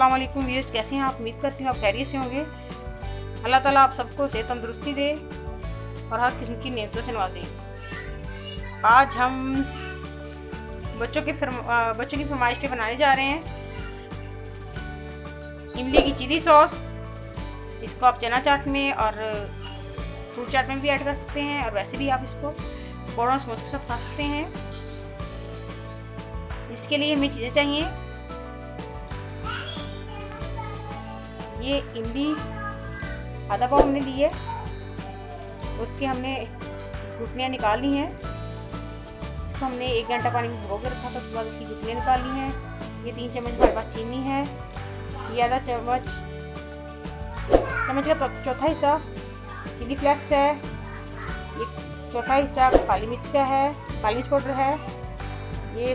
अस्सलाम वालेकुम व्यूअर्स, कैसे हैं आप? उम्मीद करती हूँ आप खैरियत से होंगे। अल्लाह ताला आप सबको सेहत तंदुरुस्ती दे और हर किस्म की नेमतों से नवाजे। आज हम बच्चों की फरमाइश पे बनाने जा रहे हैं इमली की चिली सॉस। इसको आप चना चाट में और फ्रूट चाट में भी ऐड कर सकते हैं और वैसे भी आप इसको पकौड़ों समोसे के साथ खा सकते हैं। इसके लिए हमें चीज़ें चाहिए। ये इमली आधा पाव हमने ली है, उसके हमने गुठलियाँ निकाल ली हैं। इसको हमने 1 घंटा पानी में भिगो के रखा था, उसके बाद इसकी गुठलियाँ निकाल ली हैं। ये 3 चम्मच हमारे पास चीनी है। ये आधा चम्मच का चौथा हिस्सा चिली फ्लेक्स है। ये चौथा हिस्सा काली मिर्च का है, काली मिर्च पाउडर है। ये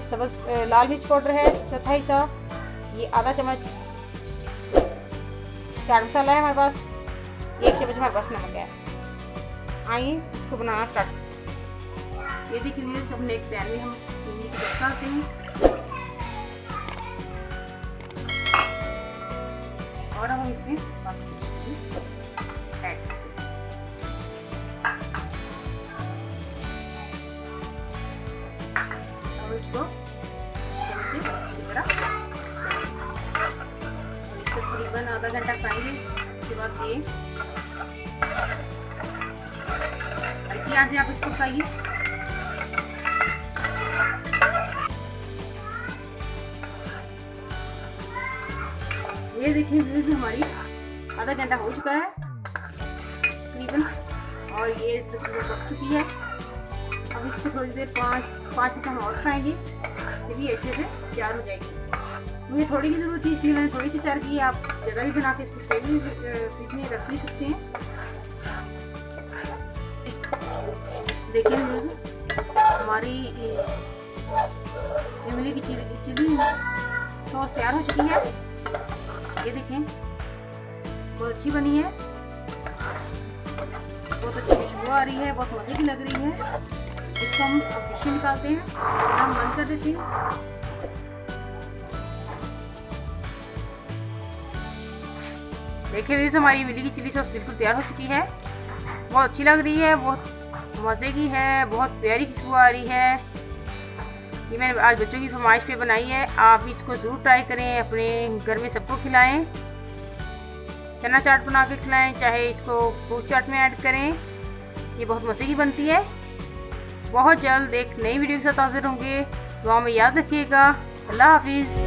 लाल मिर्च पाउडर है चौथा हिस्सा। ये आधा चम्मच चाट मसाला है हमारे पास। 1 चम्मच हमारे पास नमक है। आइए इसको बनाना स्टार्ट। ये देखिए हमने एक पैन में हम इमली को डालते हैं और अब हम इसमें ऐड करते हैं। अब इसको चम्मच से अच्छी तरह तकरीबन आधा घंटा खाएंगे। उसके बाद ये हल्की आंच में आप इसको खाइए। ये देखिए व्यूज़ हमारी आधा घंटा हो चुका है तकरीबन और ये तकरीबन पक चुकी है। अब इसको थोड़ी देर 5 मिनट हम और खाएंगे, फिर ये ऐसे से तैयार हो जाएगी। मुझे थोड़ी की ज़रूरत थी इसलिए मैंने थोड़ी सी तैयार की है। आप ज़्यादा भी बना के इसको सेव भी फ्रिज में रख भी सकते हैं। देखिए हमारी इमली की चिली सॉस तैयार हो चुकी है। ये देखें बहुत अच्छी बनी है, बहुत अच्छी खुशबू आ रही है, बहुत मज़े की लग रही है। इसको हम अब डिश में निकालते हैं। हम बंद कर देते हैं। देखिए व्यूज़ हमारी इमली की चिली सॉस बिल्कुल तैयार हो चुकी है। बहुत अच्छी लग रही है, बहुत मज़े की है, बहुत प्यारी खुशबू आ रही है। ये मैंने आज बच्चों की फरमाइश पे बनाई है। आप इसको ज़रूर ट्राई करें, अपने घर में सबको खिलाएं। चना चाट बना के खिलाएं, चाहे इसको फ्रूट चाट में ऐड करें। ये बहुत मज़े की बनती है। बहुत जल्द एक नई वीडियो के साथ हाजिर होंगे। दुआ में याद रखिएगा। अल्लाह हाफिज़।